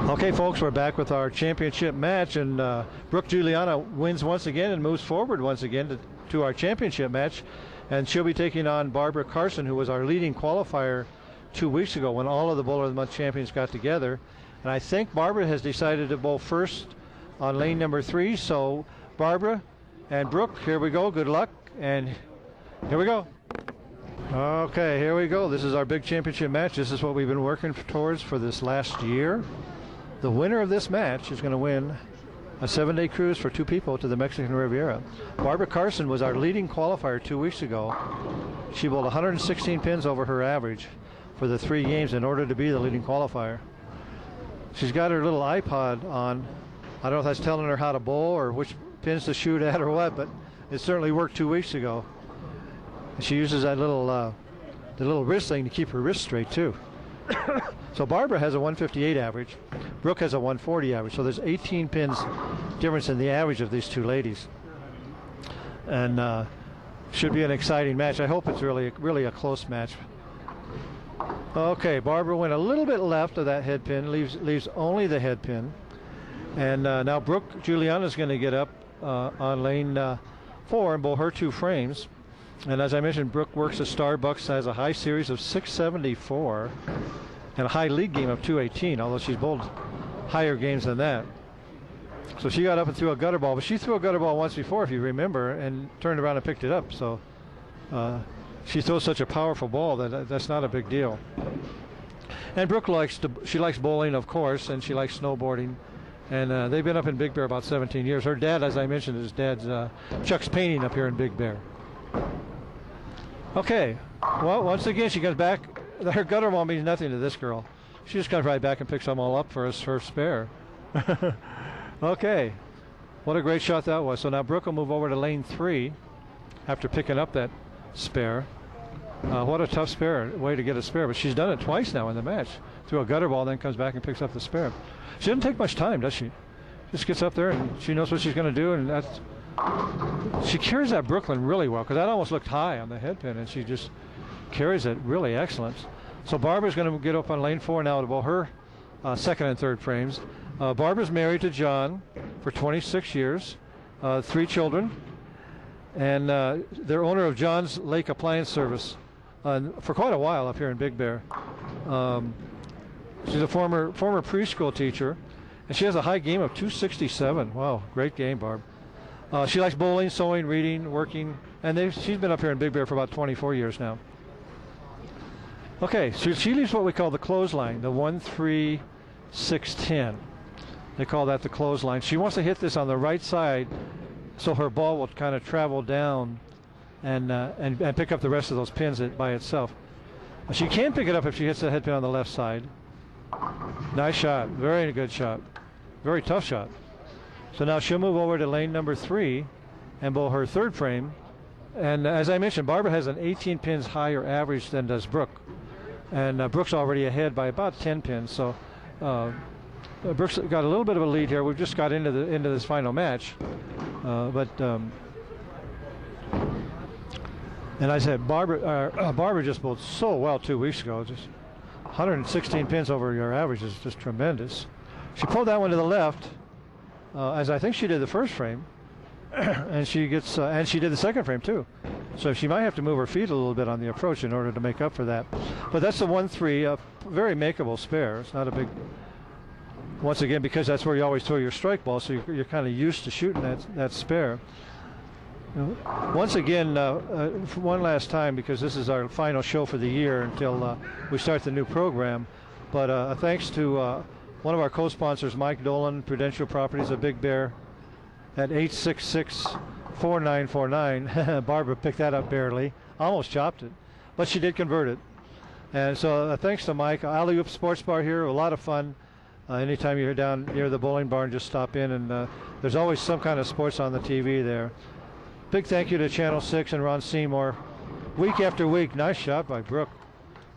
Okay, folks, we're back with our championship match, and Brooke Juliana wins once again and moves forward once again to our championship match, and she'll be taking on Barbara Carson, who was our leading qualifier 2 weeks ago when all of the Bowler of the Month champions got together. And I think Barbara has decided to bowl first on lane number 3. So Barbara and Brooke, here we go. Good luck, and here we go. Okay, here we go. This is our big championship match. This is what we've been working towards for this last year. The winner of this match is going to win a 7-day cruise for 2 people to the Mexican Riviera. Barbara Carson was our leading qualifier 2 weeks ago. She bowled 116 pins over her average for the 3 games in order to be the leading qualifier. She's got her little iPod on. I don't know if that's telling her how to bowl or which pins to shoot at or what, but it certainly worked 2 weeks ago. And she uses that little the little wrist thing to keep her wrist straight too. So Barbara has a 158 average. Brooke has a 140 average. So there's 18 pins difference in the average of these 2 ladies. And should be an exciting match. I hope it's really a close match. Okay, Barbara went a little bit left of that head pin, leaves only the head pin. And now Brooke Juliana is going to get up on lane 4 and bowl her 2 frames. And as I mentioned, Brooke works at Starbucks, has a high series of 674 and a high league game of 218, although she's bowled higher games than that. So she got up and threw a gutter ball, but she threw a gutter ball once before, if you remember, and turned around and picked it up. So she throws such a powerful ball that that's not a big deal. And Brooke likes bowling, of course, and she likes snowboarding. And they've been up in Big Bear about 17 years. Her dad, as I mentioned, his dad's Chuck's Painting up here in Big Bear. Okay, well, once again, she comes back. Her gutter ball means nothing to this girl. She just comes right back and picks them all up for us for spare. Okay, what a great shot that was. So now Brooke will move over to lane 3 after picking up that spare. What a tough spare, way to get a spare, but she's done it twice now in the match. Threw a gutter ball, then comes back and picks up the spare. She doesn't take much time, does she? Just gets up there and she knows what she's going to do, and that's... She carries that Brooklyn really well, because that almost looked high on the head pin, and she just carries it really excellent. So Barbara's going to get up on lane 4 now to bowl her 2nd and 3rd frames. Barbara's married to John for 26 years, 3 children, and they're owner of John's Lake Appliance Service for quite a while up here in Big Bear. She's a former preschool teacher, and she has a high game of 267. Wow, great game, Barb. She likes bowling, sewing, reading, working, and she's been up here in Big Bear for about 24 years now. Okay, so she leaves what we call the clothesline, the 1-3-6-10. They call that the clothesline. She wants to hit this on the right side so her ball will kind of travel down and pick up the rest of those pins by itself. She can pick it up if she hits the head pin on the left side. Nice shot, very good shot, very tough shot. So now she'll move over to lane number 3 and bowl her 3rd frame. And as I mentioned, Barbara has an 18 pins higher average than does Brooke. And Brooke's already ahead by about 10 pins. So Brooke's got a little bit of a lead here. We've just got into this final match. And I said, Barbara just bowled so well 2 weeks ago. Just 116 pins over your average is just tremendous. She pulled that one to the left. As I think she did the 1st frame, and she did the 2nd frame too. So she might have to move her feet a little bit on the approach in order to make up for that. But that's the 1-3, a very makeable spare. It's not a big. Once again, because that's where you always throw your strike ball, so you're kind of used to shooting that spare. Once again, one last time, because this is our final show for the year until we start the new program. But thanks to one of our co-sponsors, Mike Dolan, Prudential Properties of Big Bear, at 866-4949. Barbara picked that up barely, almost chopped it, but she did convert it. And so thanks to Mike. Alley Oop Sports Bar here, a lot of fun. Anytime you're down near the bowling barn, just stop in, and there's always some kind of sports on the TV there. Big thank you to Channel 6 and Ron Seymour. Week after week, nice shot by Brooke.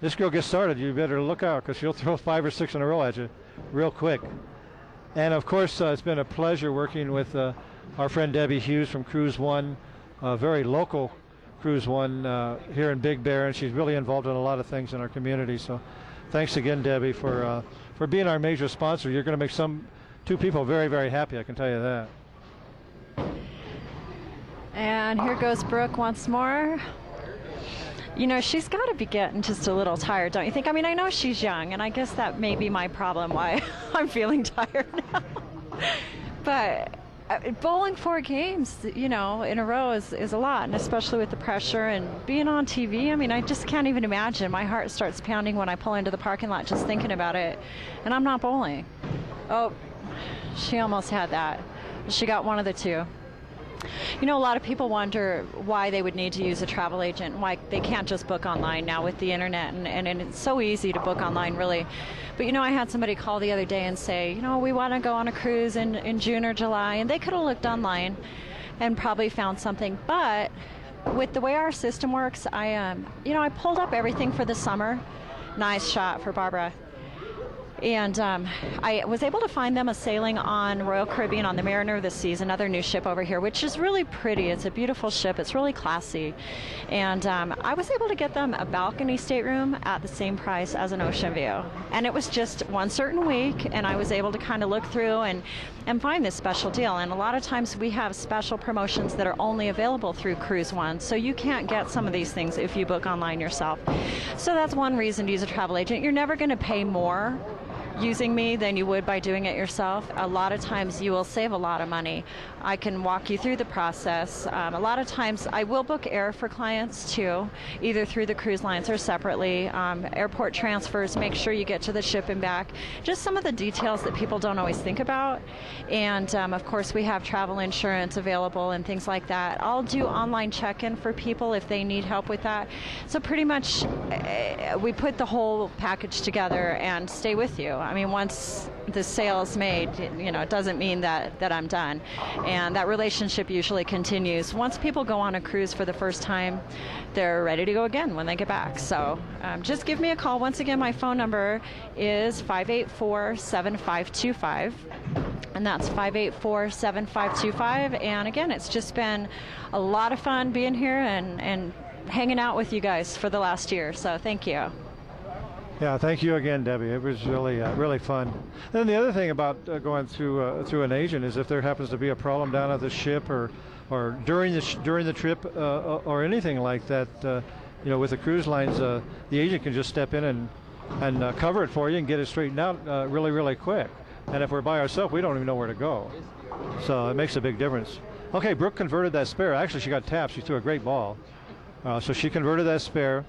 This girl gets started, you better look out, because she'll throw 5 or 6 in a row at you real quick. And of course, it's been a pleasure working with our friend Debbie Hughes from Cruise One, very local Cruise One here in Big Bear, and she's really involved in a lot of things in our community. So thanks again, Debbie, for for being our major sponsor. You're going to make two people very, very happy, I can tell you that. And here goes Brooke once more. You know, she's got to be getting just a little tired, don't you think? I mean, I know she's young, and I guess that may be my problem, why I'm feeling tired now. But bowling 4 games, you know, in a row is a lot, and especially with the pressure and being on TV. I mean, I just can't even imagine. My heart starts pounding when I pull into the parking lot just thinking about it, and I'm not bowling. Oh, she almost had that. She got one of the two. You know, a lot of people wonder why they would need to use a travel agent, why they can't just book online now with the internet, and it's so easy to book online, really. But, you know, I had somebody call the other day and say, you know, we want to go on a cruise in June or July, and they could have looked online and probably found something. But with the way our system works, I pulled up everything for the summer. Nice shot for Barbara. And I was able to find them a sailing on Royal Caribbean on the Mariner of the Seas, another new ship over here, which is really pretty. It's a beautiful ship. It's really classy. And I was able to get them a balcony stateroom at the same price as an ocean view. And it was just one certain week, and I was able to kind of look through and find this special deal. And a lot of times we have special promotions that are only available through Cruise One, so you can't get some of these things if you book online yourself. So that's one reason to use a travel agent. You're never going to pay more using me than you would by doing it yourself. A lot of times you will save a lot of money. I can walk you through the process. A lot of times I will book air for clients too, either through the cruise lines or separately. Airport transfers, make sure you get to the ship and back. Just some of the details that people don't always think about. And of course we have travel insurance available and things like that. I'll do online check-in for people if they need help with that. So pretty much we put the whole package together and stay with you. I mean, once the sale is made, you know, it doesn't mean that I'm done. And that relationship usually continues. Once people go on a cruise for the first time, they're ready to go again when they get back. So just give me a call. Once again, my phone number is 584-7525. And that's 584-7525. And again, it's just been a lot of fun being here and hanging out with you guys for the last year. So thank you. Yeah, thank you again, Debbie. It was really, really fun. Then the other thing about going through an agent is if there happens to be a problem down at the ship or during the trip or anything like that, you know, with the cruise lines, the agent can just step in and cover it for you and get it straightened out really, really quick. And if we're by ourselves, we don't even know where to go. So it makes a big difference. Okay, Brooke converted that spare. Actually, she got tapped. She threw a great ball. So she converted that spare,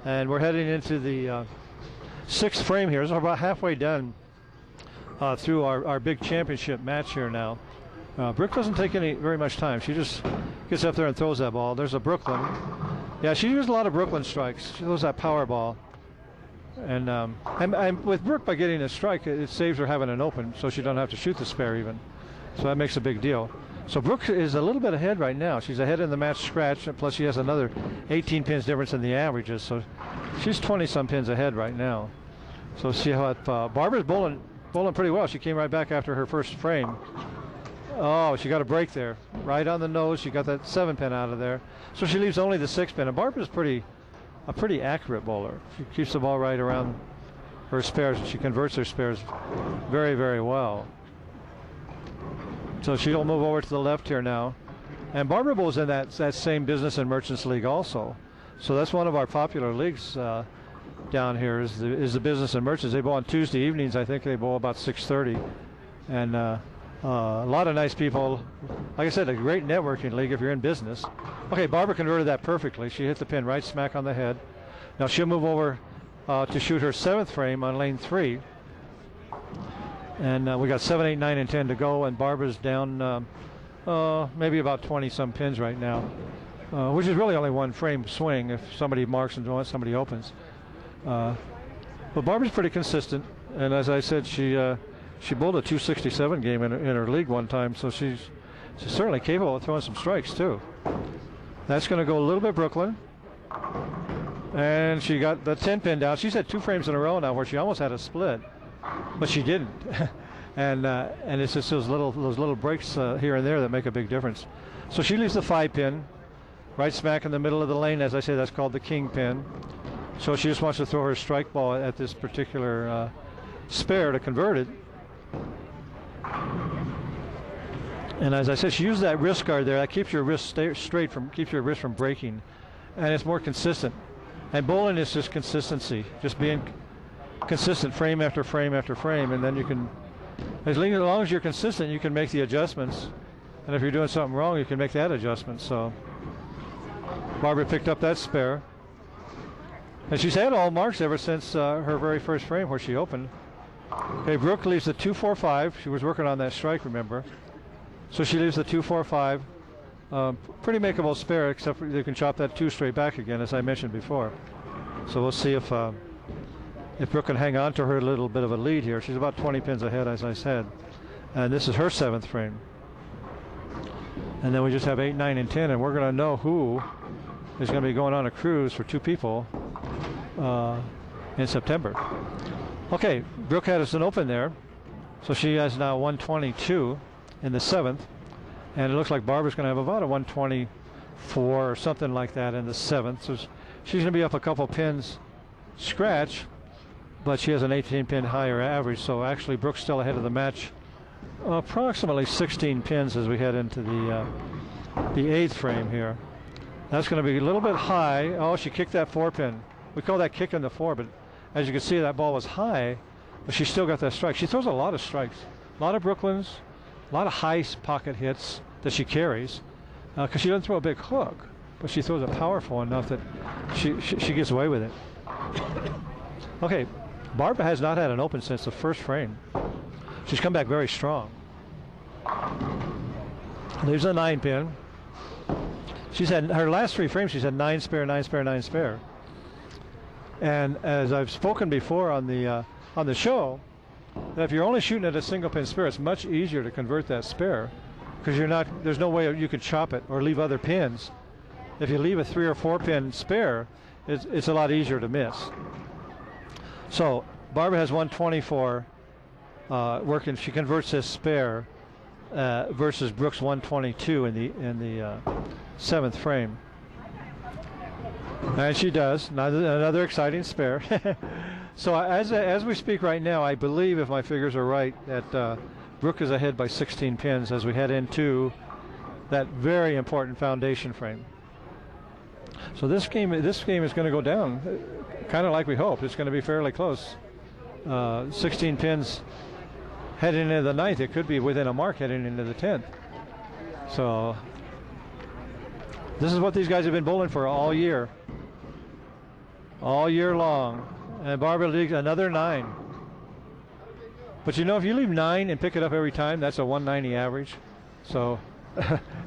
and we're heading into the 6th frame here. So we're about halfway done through our big championship match here now. Brooke doesn't take very much time. She just gets up there and throws that ball. There's a Brooklyn. Yeah, she used a lot of Brooklyn strikes. She throws that power ball. And with Brooke, by getting a strike, it saves her having an open, so she doesn't have to shoot the spare even. So that makes a big deal. So Brooke is a little bit ahead right now. She's ahead in the match scratch, and plus she has another 18 pins difference in the averages. So she's 20-some pins ahead right now. So see how Barbara's bowling pretty well. She came right back after her first frame. Oh, she got a break there. Right on the nose. She got that 7-pin out of there. So she leaves only the 6-pin. And Barbara's a pretty accurate bowler. She keeps the ball right around her spares. She converts her spares very, very well. So she'll move over to the left here now. And Barbara bowls in that same Business and Merchants League also. So that's one of our popular leagues down here is the Business and Merchants. They bowl on Tuesday evenings. I think they bowl about 6:30. And a lot of nice people. Like I said, a great networking league if you're in business. Okay, Barbara converted that perfectly. She hit the pin right smack on the head. Now she'll move over to shoot her 7th frame on lane 3. And we got 7, 8, 9, and 10 to go, and Barbara's down maybe about 20-some pins right now, which is really only one frame swing if somebody marks and somebody opens. But Barbara's pretty consistent, and as I said, she bowled a 267 game in her league one time, so she's certainly capable of throwing some strikes too. That's going to go a little bit Brooklyn, and she got the 10-pin down. She's had 2 frames in a row now where she almost had a split. But she didn't, and it's just those little breaks here and there that make a big difference. So she leaves the 5-pin right smack in the middle of the lane. As I say, that's called the king pin. So she just wants to throw her strike ball at this particular spare to convert it. And as I said, she used that wrist guard there. That keeps your wrist straight, keeps your wrist from breaking, and it's more consistent. And bowling is just consistency, just being consistent frame after frame after frame, and then you can, as long as you're consistent, you can make the adjustments. And if you're doing something wrong, you can make that adjustment. So Barbara picked up that spare, and she's had all marks ever since her very first frame where she opened. Okay, Brooke leaves the 2-4-5. She was working on that strike, remember? So she leaves the 2-4-5. Pretty makeable spare, except for you can chop that 2 straight back again, as I mentioned before. So we'll see if Brooke can hang on to her little bit of a lead here. She's about 20 pins ahead, as I said. And this is her 7th frame. And then we just have 8, 9, and 10, and we're going to know who is going to be going on a cruise for 2 people in September. Okay, Brooke had us an open there. So she has now 122 in the 7th. And it looks like Barbara's going to have about a 124 or something like that in the 7th. So she's going to be up a couple pins scratch, but she has an 18-pin higher average. So actually Brooke's still ahead of the match, approximately 16 pins as we head into the 8th frame here. That's going to be a little bit high. Oh, she kicked that 4-pin. We call that kicking the 4, but as you can see, that ball was high, but she still got that strike. She throws a lot of strikes, a lot of Brooklyns, a lot of high pocket hits that she carries, because she doesn't throw a big hook, but she throws it powerful enough that she gets away with it. Okay, Barbara has not had an open since the first frame. She's come back very strong. Leaves a 9-pin. She's had her last 3 frames. She's had 9 spare, 9 spare, 9 spare. And as I've spoken before on the show, that if you're only shooting at a single pin spare, it's much easier to convert that spare, because there's no way you could chop it or leave other pins. If you leave a 3 or 4 pin spare, it's a lot easier to miss. So Barbara has 124 working. She converts this spare versus Brooks 122 in the 7th frame. And she does. Another exciting spare. So as we speak right now, I believe, if my figures are right, that Brooke is ahead by 16 pins as we head into that very important foundation frame. So this game is going to go down, kind of like we hoped. It's going to be fairly close. 16 pins heading into the 9th. It could be within a mark heading into the 10th. So this is what these guys have been bowling for all year long. And Barbara leaves another 9. But you know, if you leave 9 and pick it up every time, that's a 190 average. So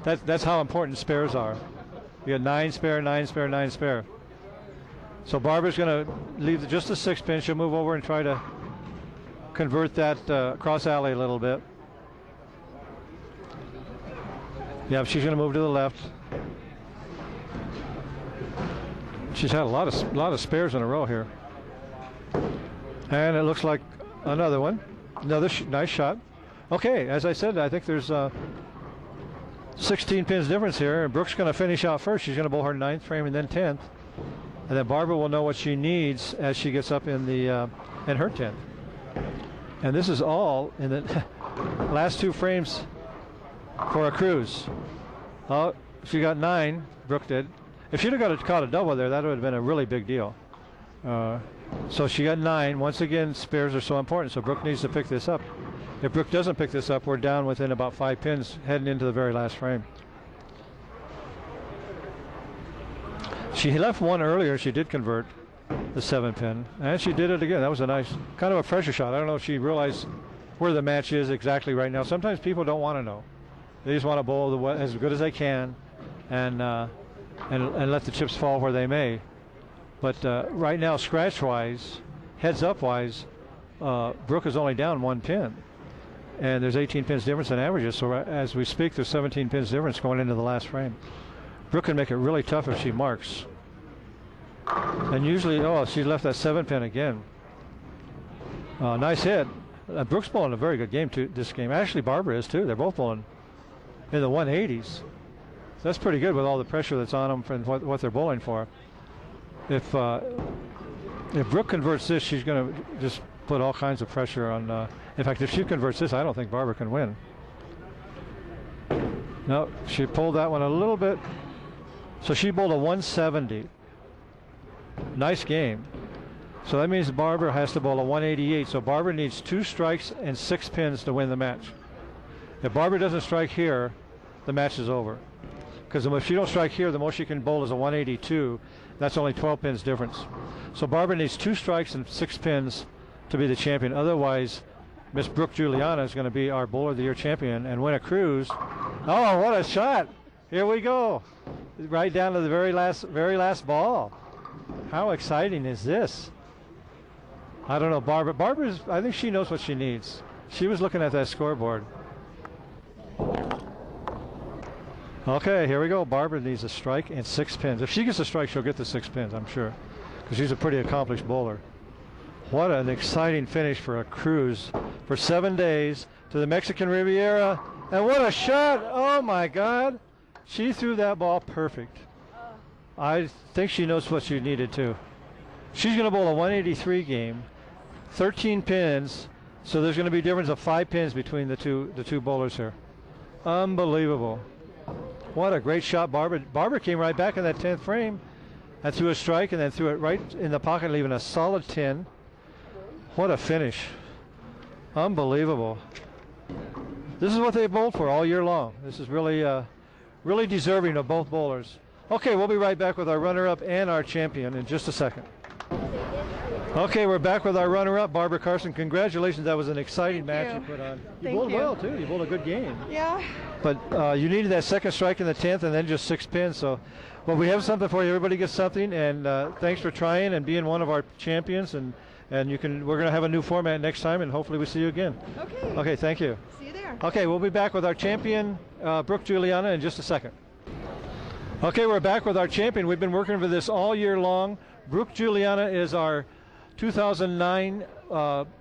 that's how important spares are. You got 9 spare, 9 spare, 9 spare. So Barbara's going to leave just the 6-pin. She'll move over and try to convert that cross alley a little bit. Yeah, she's going to move to the left. She's had a lot of spares in a row here. And it looks like another one. Another nice shot. Okay, as I said, I think there's 16 pins difference here. And Brooke's going to finish out first. She's going to bowl her 9th frame and then 10th. And then Barbara will know what she needs as she gets up in her 10th. And this is all in the last 2 frames for a cruise. Oh, she got 9, Brooke did. If she'd have caught a double there, that would have been a really big deal. So she got 9. Once again, spares are so important, so Brooke needs to pick this up. If Brooke doesn't pick this up, we're down within about 5 pins heading into the very last frame. She left 1 earlier. She did convert the 7-pin, and she did it again. That was a nice, kind of a pressure shot. I don't know if she realized where the match is exactly right now. Sometimes people don't want to know. They just want to bowl as good as they can, and let the chips fall where they may. But right now, scratch-wise, heads-up-wise, Brooke is only down 1 pin, and there's 18 pins difference in averages. So as we speak, there's 17 pins difference going into the last frame. Brooke can make it really tough if she marks. And usually, she left that 7-pin again. Nice hit. Brooke's bowling a very good game this game. Actually, Barbara is too. They're both bowling in the 180s. So that's pretty good with all the pressure that's on them and what they're bowling for. If Brooke converts this, she's going to just put all kinds of pressure on. In fact, if she converts this, I don't think Barbara can win. No, she pulled that one a little bit. So she bowled a 170. Nice game. So that means Barbara has to bowl a 188. So Barbara needs 2 strikes and 6 pins to win the match. If Barbara doesn't strike here, the match is over. Because if she don't strike here, the most she can bowl is a 182. That's only 12 pins difference. So Barbara needs 2 strikes and 6 pins to be the champion. Otherwise, Miss Brooke Juliana is going to be our Bowler of the Year champion and win a cruise. Oh, what a shot! Here we go, right down to the very last ball. How exciting is this? I don't know, Barbara's. I think she knows what she needs. She was looking at that scoreboard. Okay, here we go. Barbara needs a strike and 6 pins. If she gets a strike, she'll get the 6 pins, I'm sure, because she's a pretty accomplished bowler. What an exciting finish for a cruise for 7 days to the Mexican Riviera. And what a shot! Oh my God! She threw that ball perfect. I think she knows what she needed to. She's going to bowl a 183 game, 13 pins, so there's going to be a difference of 5 pins between the two bowlers here. Unbelievable. What a great shot, Barbara. Barbara came right back in that 10th frame and threw a strike and then threw it right in the pocket, leaving a solid 10. What a finish. Unbelievable. This is what they bowled for all year long. This is really, really deserving of both bowlers. Okay, we'll be right back with our runner-up and our champion in just a second. Okay, we're back with our runner-up, Barbara Carson. Congratulations, that was an exciting match you put on. You bowled well, too. You bowled a good game. Yeah. But you needed that second strike in the 10th and then just 6 pins. So, well, we have something for you. Everybody gets something, and thanks for trying and being one of our champions. And we're going to have a new format next time, and hopefully we see you again. Okay. Okay, thank you. See you there. Okay, we'll be back with our champion, Brooke Juliana, in just a second. Okay, we're back with our champion. We've been working for this all year long. Brooke Juliana is our 2009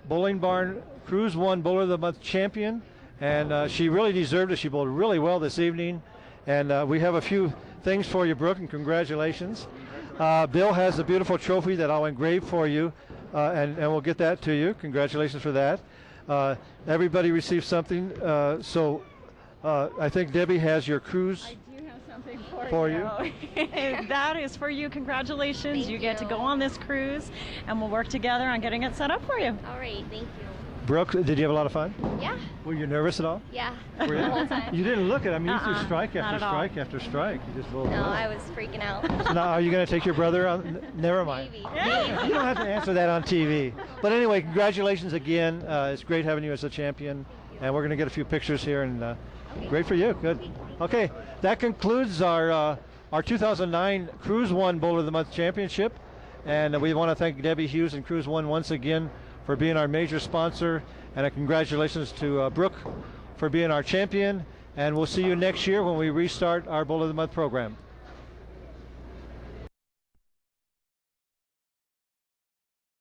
Bowling Barn Cruise 1 Bowler of the Month champion, and she really deserved it. She bowled really well this evening, and we have a few things for you, Brooke, and congratulations. Bill has a beautiful trophy that I'll engrave for you, and we'll get that to you. Congratulations for that. Everybody received something, so I think Debbie has your cruise. For you. That is for you. Congratulations. You get to go on this cruise, and we'll work together on getting it set up for you. All right, thank you. Brooke, did you have a lot of fun? Yeah. Were you nervous at all? Yeah. Were you? The whole time. You didn't look at him. You threw strike not after at all. strike after strike. You just bowled No, well. I was freaking out. So now, are you going to take your brother on? Never mind. Maybe. You don't have to answer that on TV. But anyway, congratulations again. It's great having you as a champion. And we're going to get a few pictures here. And great for you. Good. Okay, that concludes our 2009 Cruise 1 Bowler of the Month Championship. And we want to thank Debbie Hughes and Cruise 1 once again for being our major sponsor. And congratulations to Brooke for being our champion. And we'll see you next year when we restart our Bowler of the Month program.